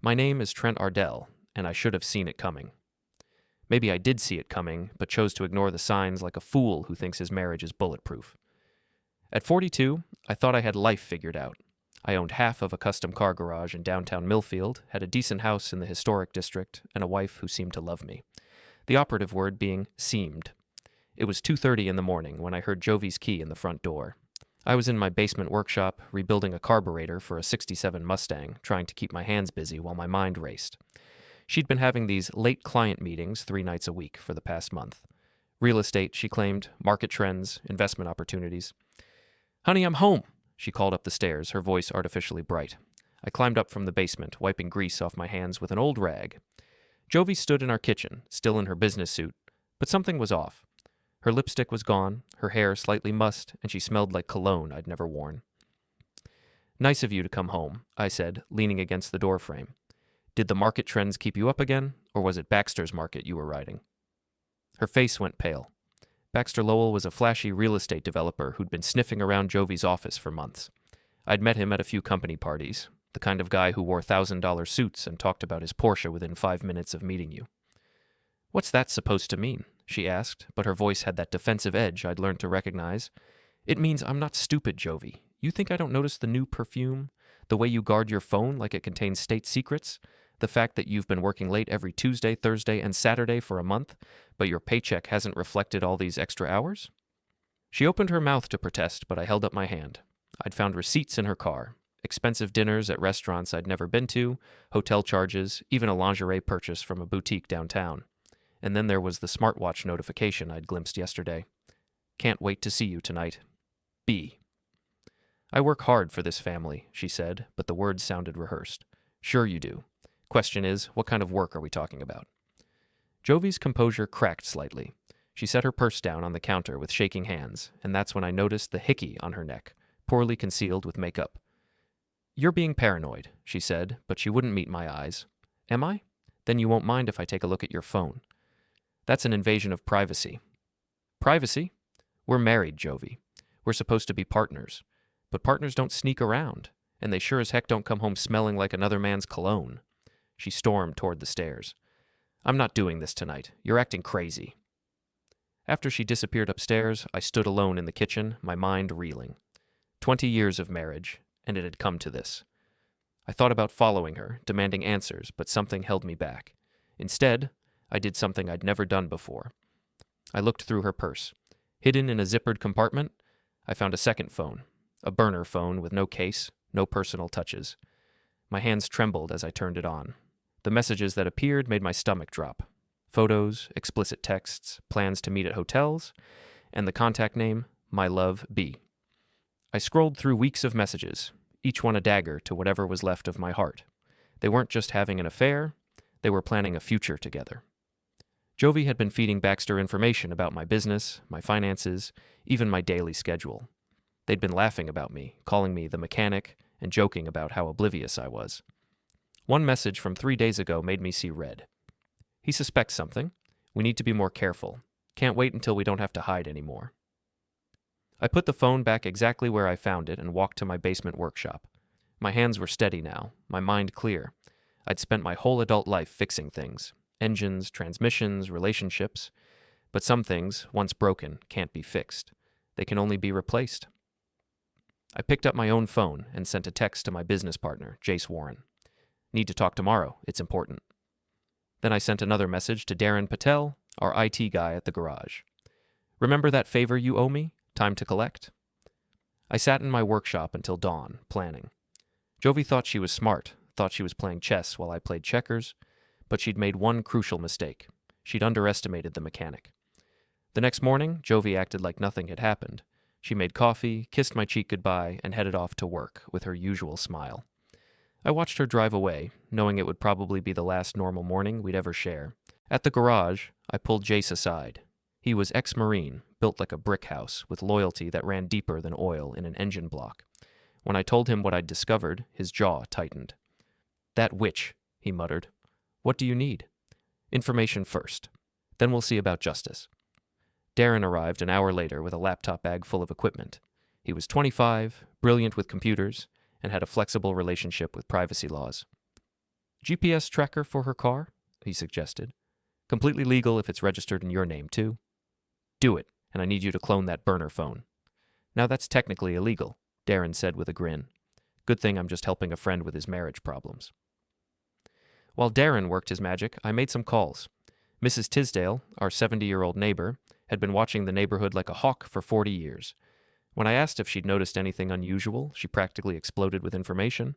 My name is Trent Ardell, and I should have seen it coming. Maybe I did see it coming, but chose to ignore the signs like a fool who thinks his marriage is bulletproof. At 42, I thought I had life figured out. I owned half of a custom car garage in downtown Millfield, had a decent house in the historic district, and a wife who seemed to love me. The operative word being seemed. It was 2:30 in the morning when I heard Jovie's key in the front door. I was in my basement workshop, rebuilding a carburetor for a '67 Mustang, trying to keep my hands busy while my mind raced. She'd been having these late client meetings 3 nights a week for the past month. Real estate, she claimed, market trends, investment opportunities. "Honey, I'm home," she called up the stairs, her voice artificially bright. I climbed up from the basement, wiping grease off my hands with an old rag. Jovie stood in our kitchen, still in her business suit, but something was off. Her lipstick was gone, her hair slightly mussed, and she smelled like cologne I'd never worn. "Nice of you to come home," I said, leaning against the doorframe. "Did the market trends keep you up again, or was it Baxter's market you were riding?" Her face went pale. Baxter Lowell was a flashy real estate developer who'd been sniffing around Jovie's office for months. I'd met him at a few company parties, the kind of guy who wore $1,000 suits and talked about his Porsche within 5 minutes of meeting you. "What's that supposed to mean?" she asked, but her voice had that defensive edge I'd learned to recognize. "It means I'm not stupid, Jovie. You think I don't notice the new perfume? The way you guard your phone like it contains state secrets? The fact that you've been working late every Tuesday, Thursday, and Saturday for a month, but your paycheck hasn't reflected all these extra hours?" She opened her mouth to protest, but I held up my hand. I'd found receipts in her car, expensive dinners at restaurants I'd never been to, hotel charges, even a lingerie purchase from a boutique downtown. And then there was the smartwatch notification I'd glimpsed yesterday. "Can't wait to see you tonight. B." "I work hard for this family," she said, but the words sounded rehearsed. "Sure you do. Question is, what kind of work are we talking about?" Jovie's composure cracked slightly. She set her purse down on the counter with shaking hands, and that's when I noticed the hickey on her neck, poorly concealed with makeup. "You're being paranoid," she said, but she wouldn't meet my eyes. "Am I? Then you won't mind if I take a look at your phone." "That's an invasion of privacy." "Privacy? We're married, Jovie. We're supposed to be partners. But partners don't sneak around, and they sure as heck don't come home smelling like another man's cologne." She stormed toward the stairs. "I'm not doing this tonight. You're acting crazy." After she disappeared upstairs, I stood alone in the kitchen, my mind reeling. 20 years of marriage, and it had come to this. I thought about following her, demanding answers, but something held me back. Instead, I did something I'd never done before. I looked through her purse. Hidden in a zippered compartment, I found a second phone, a burner phone with no case, no personal touches. My hands trembled as I turned it on. The messages that appeared made my stomach drop. Photos, explicit texts, plans to meet at hotels, and the contact name, My Love B. I scrolled through weeks of messages, each one a dagger to whatever was left of my heart. They weren't just having an affair, they were planning a future together. Jovie had been feeding Baxter information about my business, my finances, even my daily schedule. They'd been laughing about me, calling me the mechanic, and joking about how oblivious I was. One message from 3 days ago made me see red. "He suspects something. We need to be more careful. Can't wait until we don't have to hide anymore." I put the phone back exactly where I found it and walked to my basement workshop. My hands were steady now, my mind clear. I'd spent my whole adult life fixing things. Engines, transmissions, relationships. But some things, once broken, can't be fixed. They can only be replaced. I picked up my own phone and sent a text to my business partner, Jace Warren. "Need to talk tomorrow. It's important." Then I sent another message to Darren Patel, our IT guy at the garage. "Remember that favor you owe me? Time to collect?" I sat in my workshop until dawn, planning. Jovie thought she was smart, thought she was playing chess while I played checkers, but she'd made one crucial mistake. She'd underestimated the mechanic. The next morning, Jovie acted like nothing had happened. She made coffee, kissed my cheek goodbye, and headed off to work with her usual smile. I watched her drive away, knowing it would probably be the last normal morning we'd ever share. At the garage, I pulled Jace aside. He was ex-Marine, built like a brick house, with loyalty that ran deeper than oil in an engine block. When I told him what I'd discovered, his jaw tightened. "That witch," he muttered. "What do you need?" "Information first. Then we'll see about justice." Darren arrived an hour later with a laptop bag full of equipment. He was 25, brilliant with computers, and had a flexible relationship with privacy laws. GPS tracker for her car? He suggested. Completely legal if it's registered in your name, too. Do it, and I need you to clone that burner phone. Now that's technically illegal, Darren said with a grin. Good thing I'm just helping a friend with his marriage problems. While Darren worked his magic, I made some calls. Mrs. Tisdale, our 70-year-old neighbor, had been watching the neighborhood like a hawk for 40 years. When I asked if she'd noticed anything unusual, she practically exploded with information.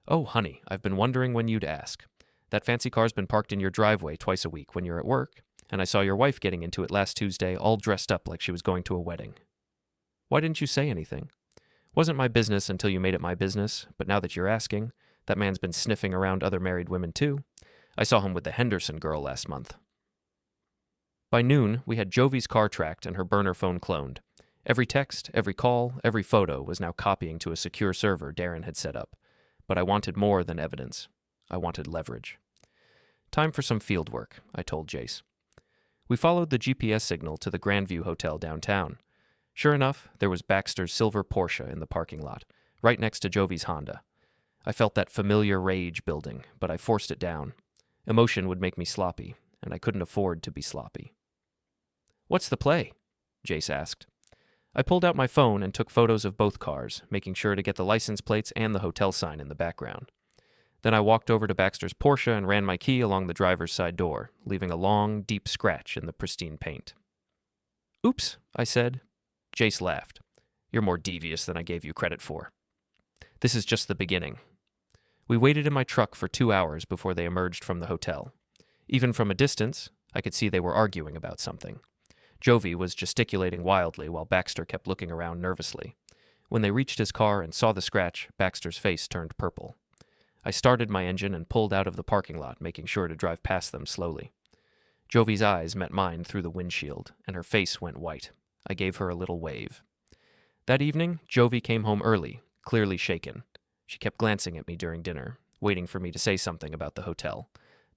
Oh, honey, I've been wondering when you'd ask. That fancy car's been parked in your driveway twice a week when you're at work, and I saw your wife getting into it last Tuesday all dressed up like she was going to a wedding. Why didn't you say anything? Wasn't my business until you made it my business, but now that you're asking, that man's been sniffing around other married women too. I saw him with the Henderson girl last month. By noon, we had Jovie's car tracked and her burner phone cloned. Every text, every call, every photo was now copying to a secure server Darren had set up. But I wanted more than evidence. I wanted leverage. Time for some field work, I told Jace. We followed the GPS signal to the Grandview Hotel downtown. Sure enough, there was Baxter's silver Porsche in the parking lot, right next to Jovie's Honda. I felt that familiar rage building, but I forced it down. Emotion would make me sloppy, and I couldn't afford to be sloppy. What's the play? Jace asked. I pulled out my phone and took photos of both cars, making sure to get the license plates and the hotel sign in the background. Then I walked over to Baxter's Porsche and ran my key along the driver's side door, leaving a long, deep scratch in the pristine paint. Oops, I said. Jace laughed. You're more devious than I gave you credit for. This is just the beginning. We waited in my truck for 2 hours before they emerged from the hotel. Even from a distance, I could see they were arguing about something. Jovie was gesticulating wildly while Baxter kept looking around nervously. When they reached his car and saw the scratch, Baxter's face turned purple. I started my engine and pulled out of the parking lot, making sure to drive past them slowly. Jovie's eyes met mine through the windshield, and her face went white. I gave her a little wave. That evening, Jovie came home early, clearly shaken. She kept glancing at me during dinner, waiting for me to say something about the hotel.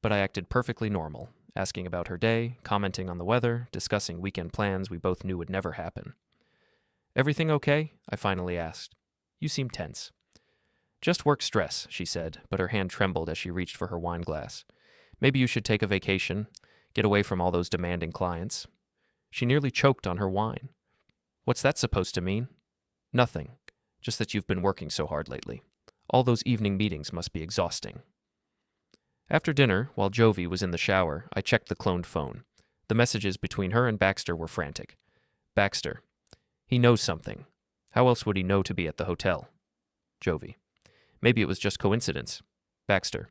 But I acted perfectly normal, asking about her day, commenting on the weather, discussing weekend plans we both knew would never happen. Everything okay? I finally asked. You seem tense. Just work stress, she said, but her hand trembled as she reached for her wine glass. Maybe you should take a vacation, get away from all those demanding clients. She nearly choked on her wine. What's that supposed to mean? Nothing, just that you've been working so hard lately. All those evening meetings must be exhausting. After dinner, while Jovie was in the shower, I checked the cloned phone. The messages between her and Baxter were frantic. Baxter. He knows something. How else would he know to be at the hotel? Jovie. Maybe it was just coincidence. Baxter.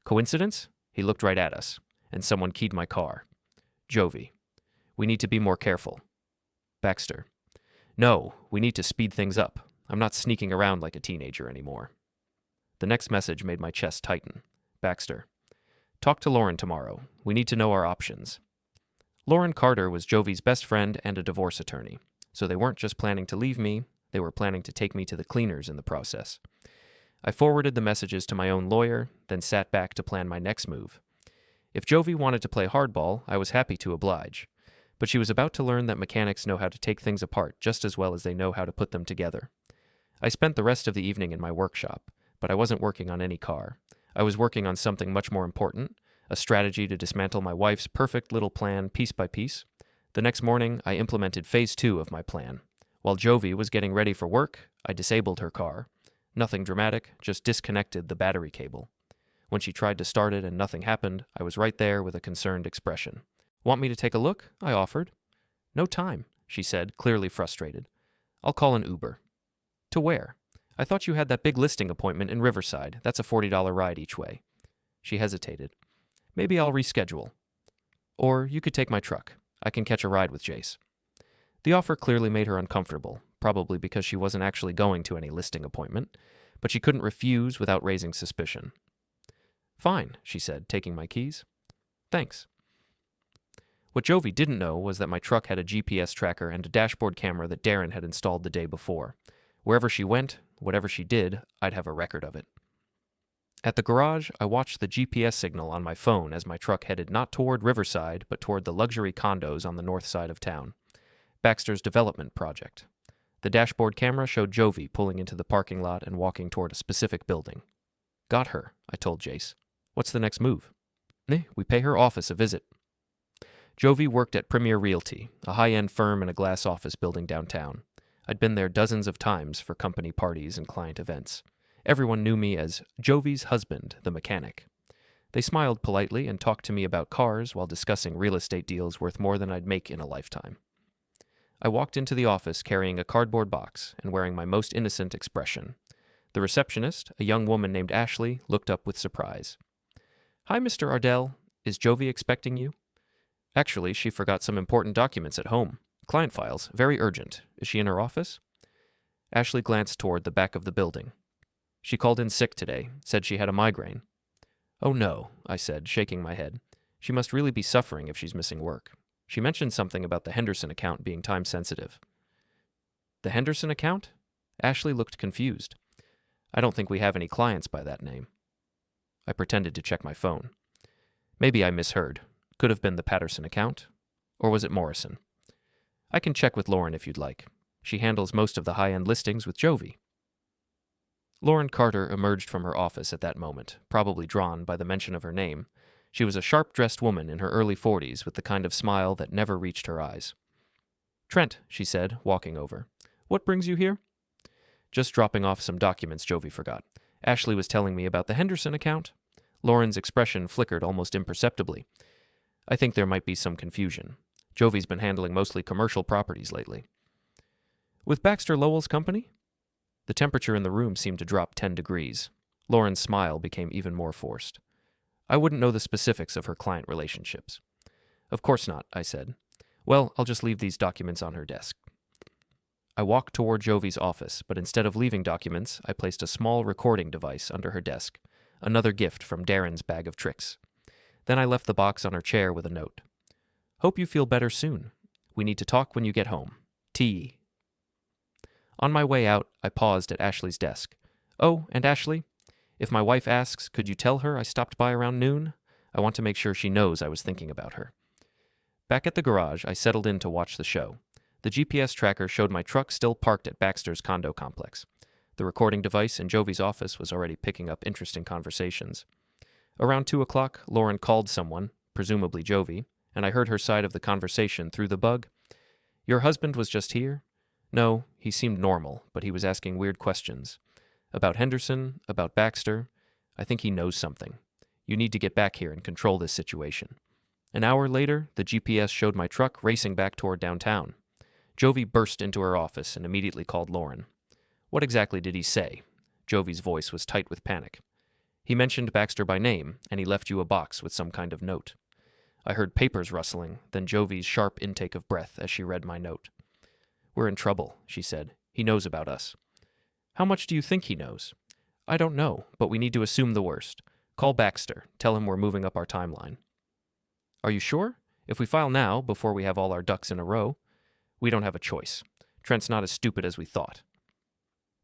Coincidence? He looked right at us. And someone keyed my car. Jovie. We need to be more careful. Baxter. No, we need to speed things up. I'm not sneaking around like a teenager anymore. The next message made my chest tighten. Baxter. Talk to Lauren tomorrow. We need to know our options. Lauren Carter was Jovie's best friend and a divorce attorney, so they weren't just planning to leave me, they were planning to take me to the cleaners in the process. I forwarded the messages to my own lawyer, then sat back to plan my next move. If Jovie wanted to play hardball, I was happy to oblige, but she was about to learn that mechanics know how to take things apart just as well as they know how to put them together. I spent the rest of the evening in my workshop, but I wasn't working on any car. I was working on something much more important, a strategy to dismantle my wife's perfect little plan piece by piece. The next morning, I implemented phase 2 of my plan. While Jovie was getting ready for work, I disabled her car. Nothing dramatic, just disconnected the battery cable. When she tried to start it and nothing happened, I was right there with a concerned expression. Want me to take a look? I offered. No time, she said, clearly frustrated. I'll call an Uber. To where? I thought you had that big listing appointment in Riverside. That's a $40 ride each way. She hesitated. Maybe I'll reschedule. Or you could take my truck. I can catch a ride with Jace. The offer clearly made her uncomfortable, probably because she wasn't actually going to any listing appointment, but she couldn't refuse without raising suspicion. Fine, she said, taking my keys. Thanks. What Jovie didn't know was that my truck had a GPS tracker and a dashboard camera that Darren had installed the day before. Wherever she went, whatever she did, I'd have a record of it. At the garage, I watched the GPS signal on my phone as my truck headed not toward Riverside, but toward the luxury condos on the north side of town. Baxter's development project. The dashboard camera showed Jovie pulling into the parking lot and walking toward a specific building. Got her, I told Jace. What's the next move? We pay her office a visit. Jovie worked at Premier Realty, a high-end firm in a glass office building downtown. I'd been there dozens of times for company parties and client events. Everyone knew me as Jovie's husband, the mechanic. They smiled politely and talked to me about cars while discussing real estate deals worth more than I'd make in a lifetime. I walked into the office carrying a cardboard box and wearing my most innocent expression. The receptionist, a young woman named Ashley, looked up with surprise. "Hi, Mr. Ardell. Is Jovie expecting you?" "Actually, she forgot some important documents at home. Client files, very urgent. Is she in her office?" Ashley glanced toward the back of the building. "She called in sick today, said she had a migraine." "Oh no," I said, shaking my head. "She must really be suffering if she's missing work. She mentioned something about the Henderson account being time-sensitive." "The Henderson account?" Ashley looked confused. "I don't think we have any clients by that name." I pretended to check my phone. Maybe I misheard. Could have been the Patterson account. Or was it Morrison? "I can check with Lauren if you'd like. She handles most of the high-end listings with Jovie." Lauren Carter emerged from her office at that moment, probably drawn by the mention of her name. She was a sharp-dressed woman in her early 40s with the kind of smile that never reached her eyes. "Trent," she said, walking over. "What brings you here?" "Just dropping off some documents Jovie forgot. Ashley was telling me about the Henderson account." Lauren's expression flickered almost imperceptibly. "I think there might be some confusion. Jovie's been handling mostly commercial properties lately." "With Baxter Lowell's company?" The temperature in the room seemed to drop 10 degrees. Lauren's smile became even more forced. "I wouldn't know the specifics of her client relationships." "Of course not," I said. "Well, I'll just leave these documents on her desk." I walked toward Jovie's office, but instead of leaving documents, I placed a small recording device under her desk, another gift from Darren's bag of tricks. Then I left the box on her chair with a note. "Hope you feel better soon. We need to talk when you get home. T.E." On my way out, I paused at Ashley's desk. "Oh, and Ashley, if my wife asks, could you tell her I stopped by around noon? I want to make sure she knows I was thinking about her." Back at the garage, I settled in to watch the show. The GPS tracker showed my truck still parked at Baxter's condo complex. The recording device in Jovie's office was already picking up interesting conversations. Around 2 o'clock, Lauren called someone, presumably Jovie, and I heard her side of the conversation through the bug. "Your husband was just here?" "No, he seemed normal, but he was asking weird questions. About Henderson, about Baxter. I think he knows something. You need to get back here and control this situation." An hour later, the GPS showed my truck racing back toward downtown. Jovie burst into her office and immediately called Lauren. "What exactly did he say?" Jovie's voice was tight with panic. "He mentioned Baxter by name, and he left you a box with some kind of note." I heard papers rustling, then Jovie's sharp intake of breath as she read my note. "We're in trouble," she said. "He knows about us." "How much do you think he knows?" "I don't know, but we need to assume the worst. Call Baxter. Tell him we're moving up our timeline." "Are you sure? If we file now, before we have all our ducks in a row..." "We don't have a choice. Trent's not as stupid as we thought."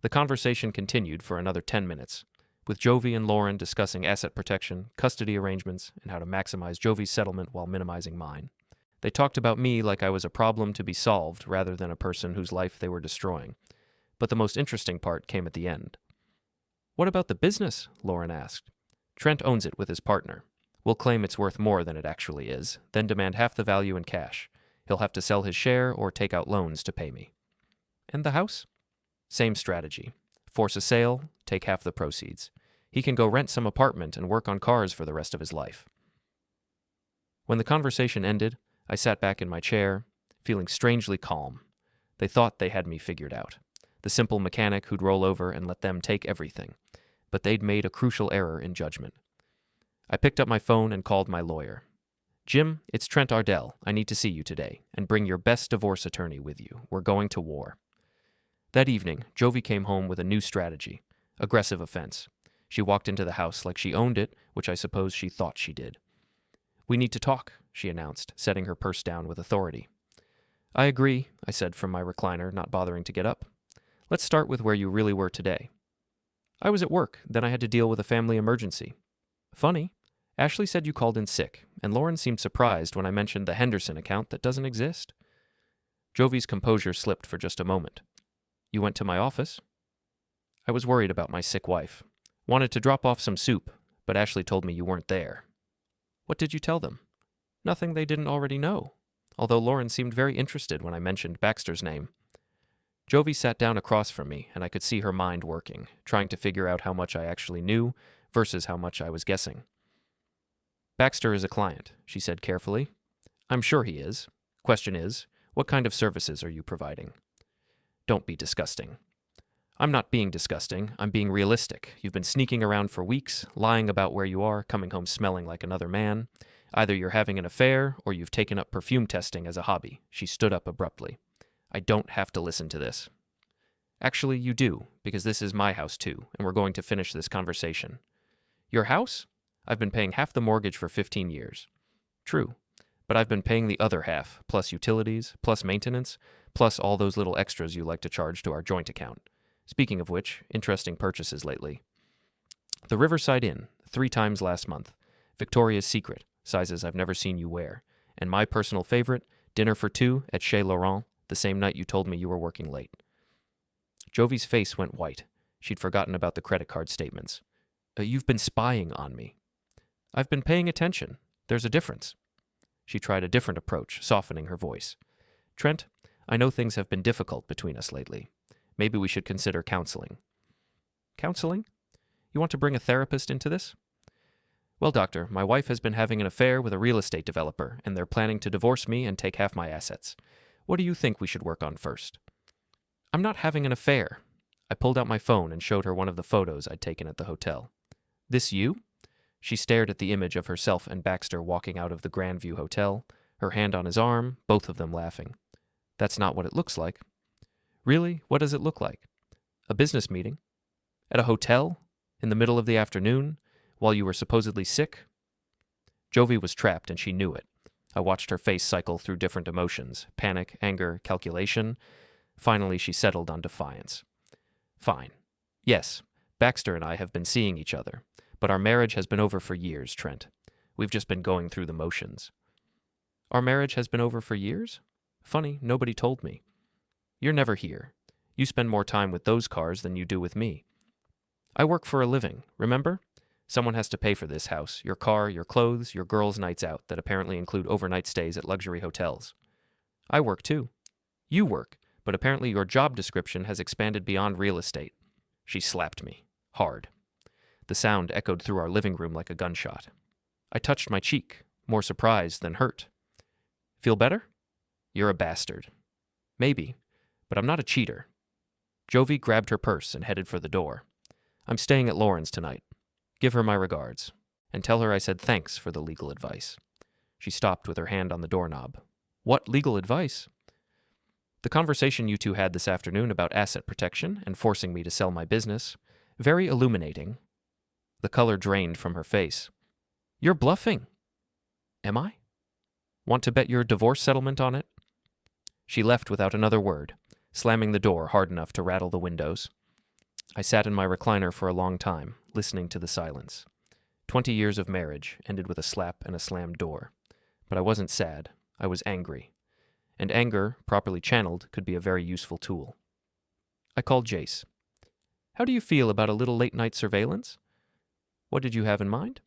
The conversation continued for another 10 minutes, with Jovie and Lauren discussing asset protection, custody arrangements, and how to maximize Jovie's settlement while minimizing mine. They talked about me like I was a problem to be solved rather than a person whose life they were destroying. But the most interesting part came at the end. "What about the business?" Lauren asked. "Trent owns it with his partner. We'll claim it's worth more than it actually is, then demand half the value in cash. He'll have to sell his share or take out loans to pay me." "And the house?" "Same strategy. Force a sale, take half the proceeds. He can go rent some apartment and work on cars for the rest of his life." When the conversation ended, I sat back in my chair, feeling strangely calm. They thought they had me figured out. The simple mechanic who'd roll over and let them take everything. But they'd made a crucial error in judgment. I picked up my phone and called my lawyer. "Jim, it's Trent Ardell. I need to see you today, and bring your best divorce attorney with you. We're going to war." That evening, Jovie came home with a new strategy: aggressive offense. She walked into the house like she owned it, which I suppose she thought she did. "We need to talk," she announced, setting her purse down with authority. "I agree," I said from my recliner, not bothering to get up. "Let's start with where you really were today." "I was at work, then I had to deal with a family emergency." "Funny. Ashley said you called in sick, and Lauren seemed surprised when I mentioned the Henderson account that doesn't exist." Jovie's composure slipped for just a moment. "You went to my office?" "I was worried about my sick wife. Wanted to drop off some soup, but Ashley told me you weren't there. What did you tell them? Nothing they didn't already know, although Lauren seemed very interested when I mentioned Baxter's name. Jovie sat down across from me, and I could see her mind working, trying to figure out how much I actually knew versus how much I was guessing. Baxter is a client, she said carefully. I'm sure he is. Question is, what kind of services are you providing? Don't be disgusting. I'm not being disgusting, I'm being realistic. You've been sneaking around for weeks, lying about where you are, coming home smelling like another man. Either you're having an affair, or you've taken up perfume testing as a hobby. She stood up abruptly. I don't have to listen to this. Actually, you do, because this is my house too, and we're going to finish this conversation. Your house? I've been paying half the mortgage for 15 years. True, but I've been paying the other half, plus utilities, plus maintenance, plus all those little extras you like to charge to our joint account. Speaking of which, interesting purchases lately. The Riverside Inn, 3 times last month. Victoria's Secret, sizes I've never seen you wear. And my personal favorite, dinner for 2 at Chez Laurent, the same night you told me you were working late. Jovie's face went white. She'd forgotten about the credit card statements. You've been spying on me. I've been paying attention. There's a difference. She tried a different approach, softening her voice. Trent, I know things have been difficult between us lately. Maybe we should consider counseling. Counseling? You want to bring a therapist into this? Well, doctor, my wife has been having an affair with a real estate developer, and they're planning to divorce me and take half my assets. What do you think we should work on first? I'm not having an affair. I pulled out my phone and showed her one of the photos I'd taken at the hotel. This you? She stared at the image of herself and Baxter walking out of the Grandview Hotel, her hand on his arm, both of them laughing. That's not what it looks like. Really? What does it look like? A business meeting? At a hotel? In the middle of the afternoon? While you were supposedly sick? Jovie was trapped, and she knew it. I watched her face cycle through different emotions, panic, anger, calculation. Finally, she settled on defiance. Fine. Yes, Baxter and I have been seeing each other, but our marriage has been over for years, Trent. We've just been going through the motions. Our marriage has been over for years? Funny, nobody told me. You're never here. You spend more time with those cars than you do with me. I work for a living, remember? Someone has to pay for this house, your car, your clothes, your girls' nights out that apparently include overnight stays at luxury hotels. I work too. You work, but apparently your job description has expanded beyond real estate. She slapped me. Hard. The sound echoed through our living room like a gunshot. I touched my cheek, more surprised than hurt. Feel better? You're a bastard. Maybe, but I'm not a cheater. Jovie grabbed her purse and headed for the door. I'm staying at Lauren's tonight. Give her my regards, and tell her I said thanks for the legal advice. She stopped with her hand on the doorknob. What legal advice? The conversation you two had this afternoon about asset protection and forcing me to sell my business. Very illuminating. The color drained from her face. You're bluffing. Am I? Want to bet your divorce settlement on it? She left without another word, slamming the door hard enough to rattle the windows. I sat in my recliner for a long time, listening to the silence. 20 years of marriage ended with a slap and a slammed door. But I wasn't sad. I was angry. And anger, properly channeled, could be a very useful tool. I called Jace. How do you feel about a little late-night surveillance? What did you have in mind?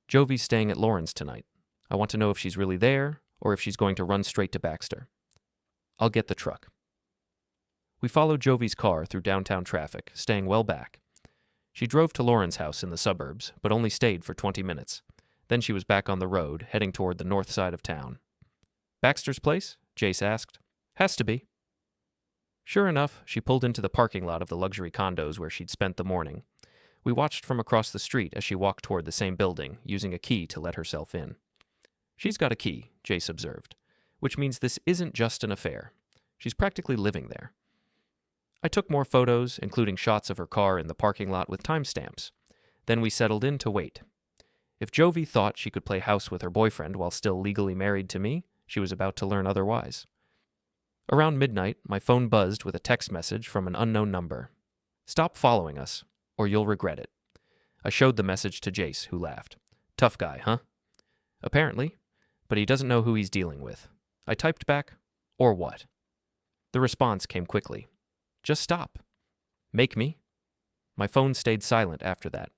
Jovie's staying at Lauren's tonight. I want to know if she's really there, or if she's going to run straight to Baxter. I'll get the truck. We followed Jovie's car through downtown traffic, staying well back. She drove to Lauren's house in the suburbs, but only stayed for 20 minutes. Then she was back on the road, heading toward the north side of town. Baxter's place? Jace asked. Has to be. Sure enough, she pulled into the parking lot of the luxury condos where she'd spent the morning. We watched from across the street as she walked toward the same building, using a key to let herself in. She's got a key, Jace observed, which means this isn't just an affair. She's practically living there. I took more photos, including shots of her car in the parking lot with timestamps. Then we settled in to wait. If Jovie thought she could play house with her boyfriend while still legally married to me, she was about to learn otherwise. Around midnight, my phone buzzed with a text message from an unknown number. Stop following us, or you'll regret it. I showed the message to Jace, who laughed. Tough guy, huh? Apparently, but he doesn't know who he's dealing with. I typed back, or what? The response came quickly. Just stop. Make me? My phone stayed silent after that.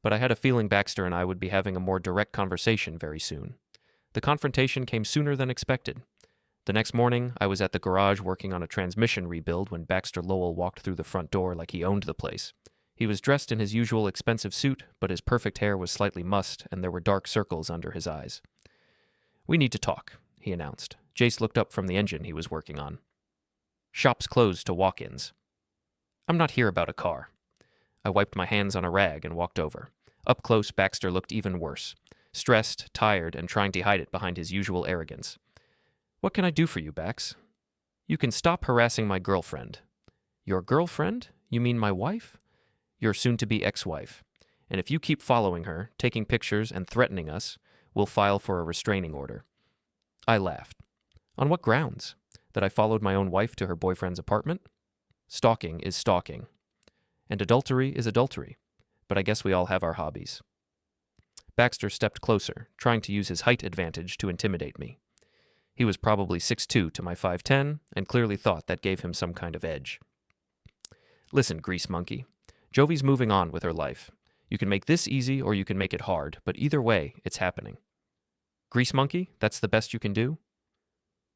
but I had a feeling Baxter and I would be having a more direct conversation very soon. The confrontation came sooner than expected. The next morning, I was at the garage working on a transmission rebuild when Baxter Lowell walked through the front door like he owned the place. He was dressed in his usual expensive suit, but his perfect hair was slightly mussed and there were dark circles under his eyes. "We need to talk," he announced. Jace looked up from the engine he was working on. "Shop's closed to walk-ins." "I'm not here about a car." I wiped my hands on a rag and walked over. Up close, Baxter looked even worse. Stressed, tired, and trying to hide it behind his usual arrogance. "What can I do for you, Bax?" "You can stop harassing my girlfriend." "Your girlfriend? You mean my wife?" "Your soon-to-be ex-wife. And if you keep following her, taking pictures, and threatening us, we'll file for a restraining order." I laughed. "On what grounds? That I followed my own wife to her boyfriend's apartment? Stalking is stalking. And adultery is adultery. But I guess we all have our hobbies." Baxter stepped closer, trying to use his height advantage to intimidate me. He was probably 6'2" to my 5'10", and clearly thought that gave him some kind of edge. "Listen, grease monkey. Jovie's moving on with her life. You can make this easy or you can make it hard, but either way, it's happening." "Grease monkey? That's the best you can do?"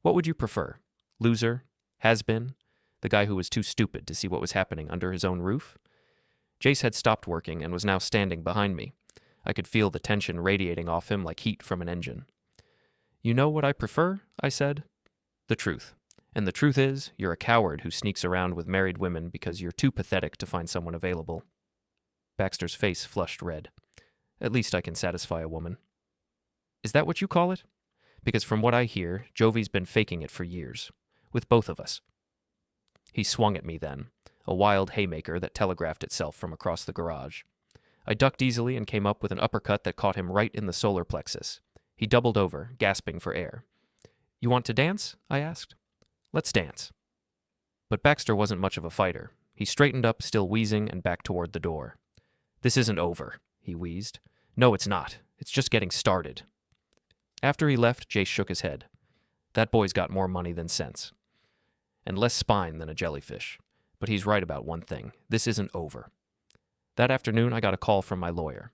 "What would you prefer? Loser? Has-been? The guy who was too stupid to see what was happening under his own roof?" Jace had stopped working and was now standing behind me. I could feel the tension radiating off him like heat from an engine. "You know what I prefer?" I said. "The truth. And the truth is, you're a coward who sneaks around with married women because you're too pathetic to find someone available." Baxter's face flushed red. "At least I can satisfy a woman." "Is that what you call it? Because from what I hear, Jovie's been faking it for years. With both of us." He swung at me then, a wild haymaker that telegraphed itself from across the garage. I ducked easily and came up with an uppercut that caught him right in the solar plexus. He doubled over, gasping for air. "You want to dance?" I asked. "Let's dance." But Baxter wasn't much of a fighter. He straightened up, still wheezing, and backed toward the door. "This isn't over," he wheezed. "No, it's not. It's just getting started." After he left, Jace shook his head. "That boy's got more money than sense. And less spine than a jellyfish. But he's right about one thing. This isn't over." That afternoon, I got a call from my lawyer.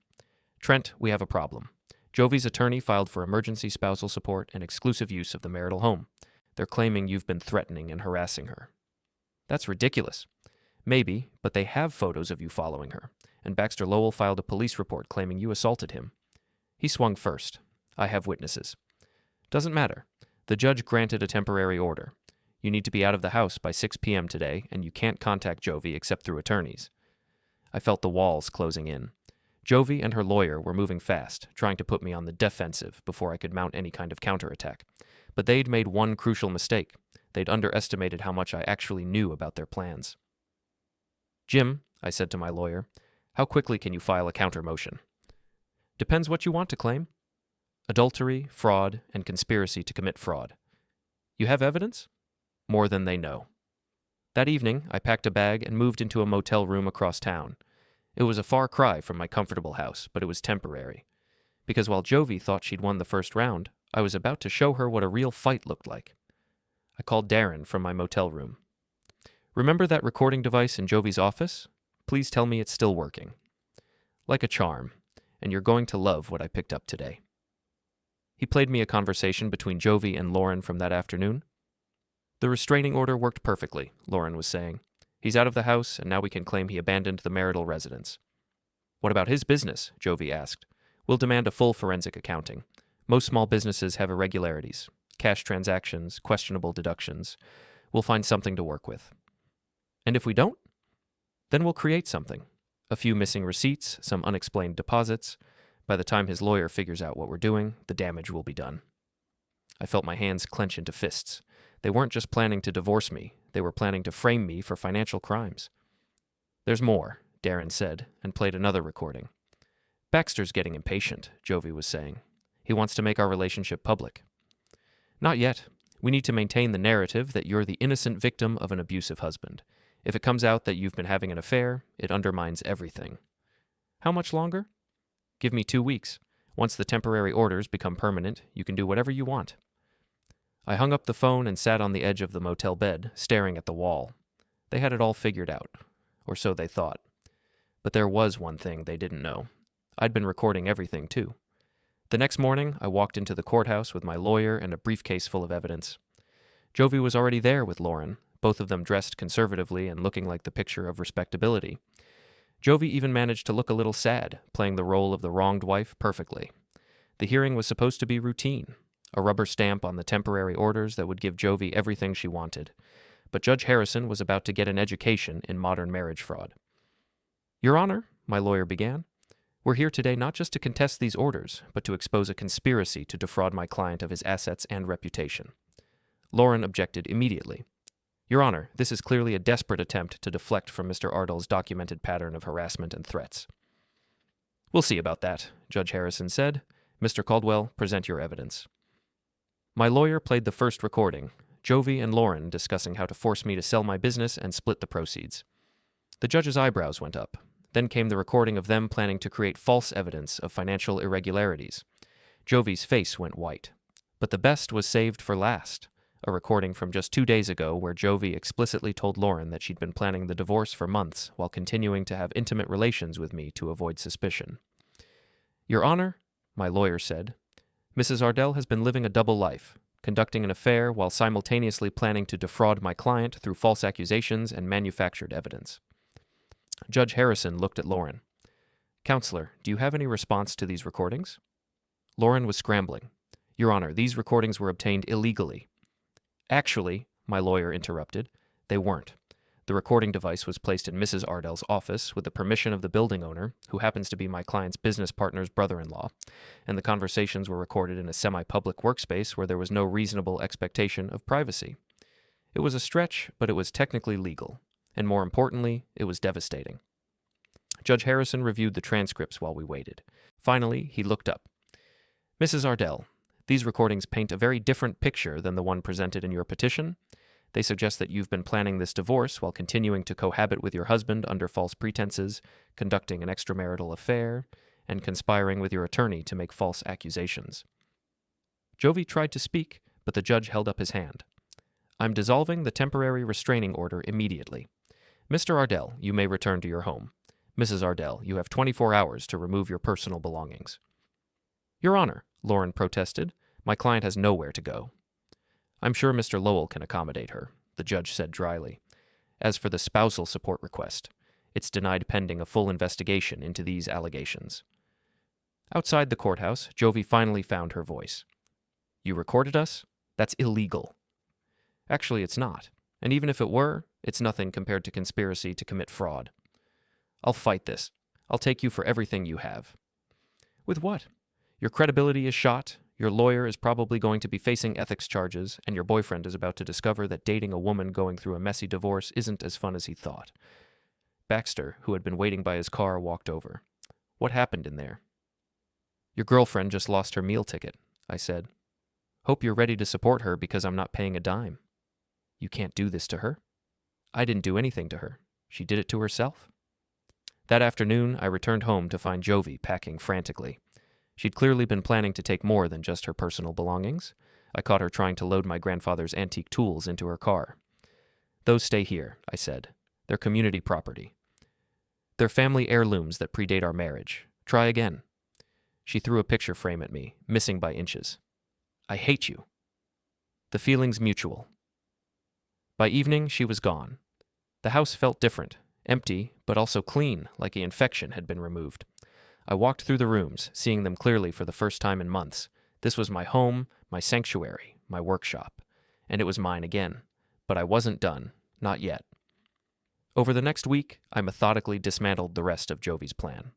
"Trent, we have a problem. Jovie's attorney filed for emergency spousal support and exclusive use of the marital home. They're claiming you've been threatening and harassing her." "That's ridiculous." "Maybe, but they have photos of you following her, and Baxter Lowell filed a police report claiming you assaulted him." He swung first. "I have witnesses." "Doesn't matter. The judge granted a temporary order. You need to be out of the house by 6 p.m. today, and you can't contact Jovie except through attorneys." I felt the walls closing in. Jovie and her lawyer were moving fast, trying to put me on the defensive before I could mount any kind of counterattack. But they'd made one crucial mistake. They'd underestimated how much I actually knew about their plans. "Jim," I said to my lawyer, "how quickly can you file a counter motion?" "Depends what you want to claim." "Adultery, fraud, and conspiracy to commit fraud." "You have evidence?" "More than they know." That evening, I packed a bag and moved into a motel room across town. It was a far cry from my comfortable house, but it was temporary. Because while Jovie thought she'd won the first round, I was about to show her what a real fight looked like. I called Darren from my motel room. "Remember that recording device in Jovie's office? Please tell me it's still working." "Like a charm, and you're going to love what I picked up today." He played me a conversation between Jovie and Lauren from that afternoon. "The restraining order worked perfectly," Lauren was saying. "He's out of the house, and now we can claim he abandoned the marital residence." "What about his business?" Jovie asked. "We'll demand a full forensic accounting. Most small businesses have irregularities, cash transactions, questionable deductions. We'll find something to work with." "And if we don't?" "Then we'll create something. A few missing receipts, some unexplained deposits. By the time his lawyer figures out what we're doing, the damage will be done." I felt my hands clench into fists. They weren't just planning to divorce me. They were planning to frame me for financial crimes. "There's more," Darren said, and played another recording. "Baxter's getting impatient," Jovie was saying. "He wants to make our relationship public." "Not yet. We need to maintain the narrative that you're the innocent victim of an abusive husband. If it comes out that you've been having an affair, it undermines everything." "How much longer?" "Give me 2 weeks. Once the temporary orders become permanent, you can do whatever you want." I hung up the phone and sat on the edge of the motel bed, staring at the wall. They had it all figured out, or so they thought. But there was one thing they didn't know. I'd been recording everything, too. The next morning, I walked into the courthouse with my lawyer and a briefcase full of evidence. Jovie was already there with Lauren, both of them dressed conservatively and looking like the picture of respectability. Jovie even managed to look a little sad, playing the role of the wronged wife perfectly. The hearing was supposed to be routine, a rubber stamp on the temporary orders that would give Jovie everything she wanted. But Judge Harrison was about to get an education in modern marriage fraud. "Your Honor," my lawyer began, "we're here today not just to contest these orders, but to expose a conspiracy to defraud my client of his assets and reputation." Lauren objected immediately. "Your Honor, this is clearly a desperate attempt to deflect from Mr. Ardell's documented pattern of harassment and threats." "We'll see about that," Judge Harrison said. "Mr. Caldwell, present your evidence." My lawyer played the first recording, Jovie and Lauren discussing how to force me to sell my business and split the proceeds. The judge's eyebrows went up. Then came the recording of them planning to create false evidence of financial irregularities. Jovie's face went white. But the best was saved for last, a recording from just 2 days ago where Jovie explicitly told Lauren that she'd been planning the divorce for months while continuing to have intimate relations with me to avoid suspicion. "Your Honor," my lawyer said, "Mrs. Ardell has been living a double life, conducting an affair while simultaneously planning to defraud my client through false accusations and manufactured evidence." Judge Harrison looked at Lauren. "Counselor, do you have any response to these recordings?" Lauren was scrambling. "Your Honor, these recordings were obtained illegally." "Actually," my lawyer interrupted, "they weren't. The recording device was placed in Mrs. Ardell's office with the permission of the building owner, who happens to be my client's business partner's brother-in-law, and the conversations were recorded in a semi-public workspace where there was no reasonable expectation of privacy. It was a stretch, but it was technically legal, and more importantly, it was devastating." Judge Harrison reviewed the transcripts while we waited. Finally, he looked up. "Mrs. Ardell, these recordings paint a very different picture than the one presented in your petition. They suggest that you've been planning this divorce while continuing to cohabit with your husband under false pretenses, conducting an extramarital affair, and conspiring with your attorney to make false accusations." Jovie tried to speak, but the judge held up his hand. "I'm dissolving the temporary restraining order immediately. Mr. Ardell, you may return to your home. Mrs. Ardell, you have 24 hours to remove your personal belongings." "Your Honor," Lauren protested, "my client has nowhere to go." "I'm sure Mr. Lowell can accommodate her," the judge said dryly. "As for the spousal support request, it's denied pending a full investigation into these allegations." Outside the courthouse, Jovie finally found her voice. "You recorded us? That's illegal." "Actually, it's not. And even if it were, it's nothing compared to conspiracy to commit fraud." "I'll fight this. I'll take you for everything you have." "With what? Your credibility is shot, your lawyer is probably going to be facing ethics charges, and your boyfriend is about to discover that dating a woman going through a messy divorce isn't as fun as he thought." Baxter, who had been waiting by his car, walked over. "What happened in there?" "Your girlfriend just lost her meal ticket," I said. "Hope you're ready to support her because I'm not paying a dime." "You can't do this to her." "I didn't do anything to her. She did it to herself." That afternoon, I returned home to find Jovie packing frantically. She'd clearly been planning to take more than just her personal belongings. I caught her trying to load my grandfather's antique tools into her car. "Those stay here," I said. "They're community property. They're family heirlooms that predate our marriage. Try again." She threw a picture frame at me, missing by inches. "I hate you." The feeling's mutual. By evening, she was gone. The house felt different, empty, but also clean, like an infection had been removed. I walked through the rooms, seeing them clearly for the first time in months. This was my home, my sanctuary, my workshop. And it was mine again. But I wasn't done. Not yet. Over the next week, I methodically dismantled the rest of Jovie's plan.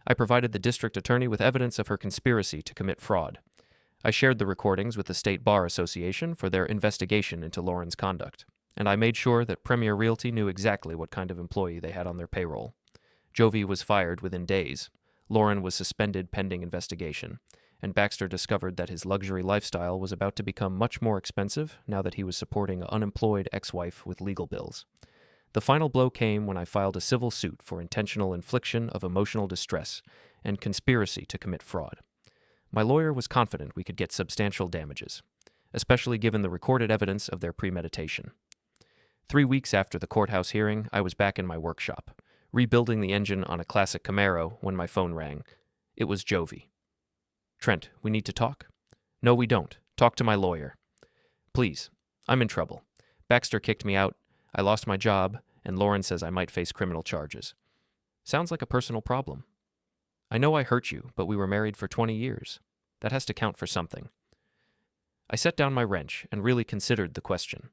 I provided the district attorney with evidence of her conspiracy to commit fraud. I shared the recordings with the State Bar Association for their investigation into Lauren's conduct. And I made sure that Premier Realty knew exactly what kind of employee they had on their payroll. Jovie was fired within days. Lauren was suspended pending investigation, and Baxter discovered that his luxury lifestyle was about to become much more expensive now that he was supporting an unemployed ex-wife with legal bills. The final blow came when I filed a civil suit for intentional infliction of emotional distress and conspiracy to commit fraud. My lawyer was confident we could get substantial damages, especially given the recorded evidence of their premeditation. 3 weeks after the courthouse hearing, I was back in my workshop, rebuilding the engine on a classic Camaro when my phone rang. It was Jovie. Trent, we need to talk? No, we don't. Talk to my lawyer. Please. I'm in trouble. Baxter kicked me out. I lost my job, and Lauren says I might face criminal charges. Sounds like a personal problem. I know I hurt you, but we were married for 20 years. That has to count for something. I set down my wrench and really considered the question.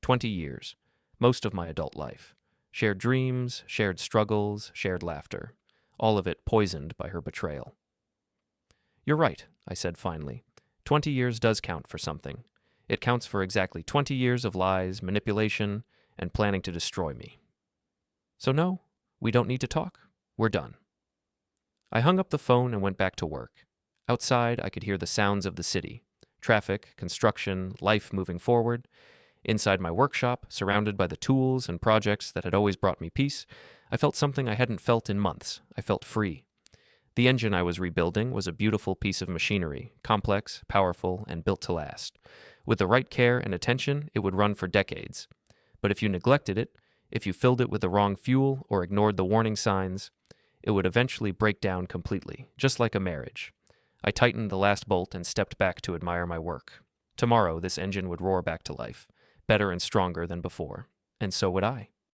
20 years. Most of my adult life. Shared dreams, shared struggles, shared laughter. All of it poisoned by her betrayal. You're right, I said finally. 20 years does count for something. It counts for exactly 20 years of lies, manipulation, and planning to destroy me. So no, we don't need to talk. We're done. I hung up the phone and went back to work. Outside, I could hear the sounds of the city. Traffic, construction, life moving forward. Inside my workshop, surrounded by the tools and projects that had always brought me peace, I felt something I hadn't felt in months. I felt free. The engine I was rebuilding was a beautiful piece of machinery, complex, powerful, and built to last. With the right care and attention, it would run for decades. But if you neglected it, if you filled it with the wrong fuel or ignored the warning signs, it would eventually break down completely, just like a marriage. I tightened the last bolt and stepped back to admire my work. Tomorrow, this engine would roar back to life, better and stronger than before. And so would I.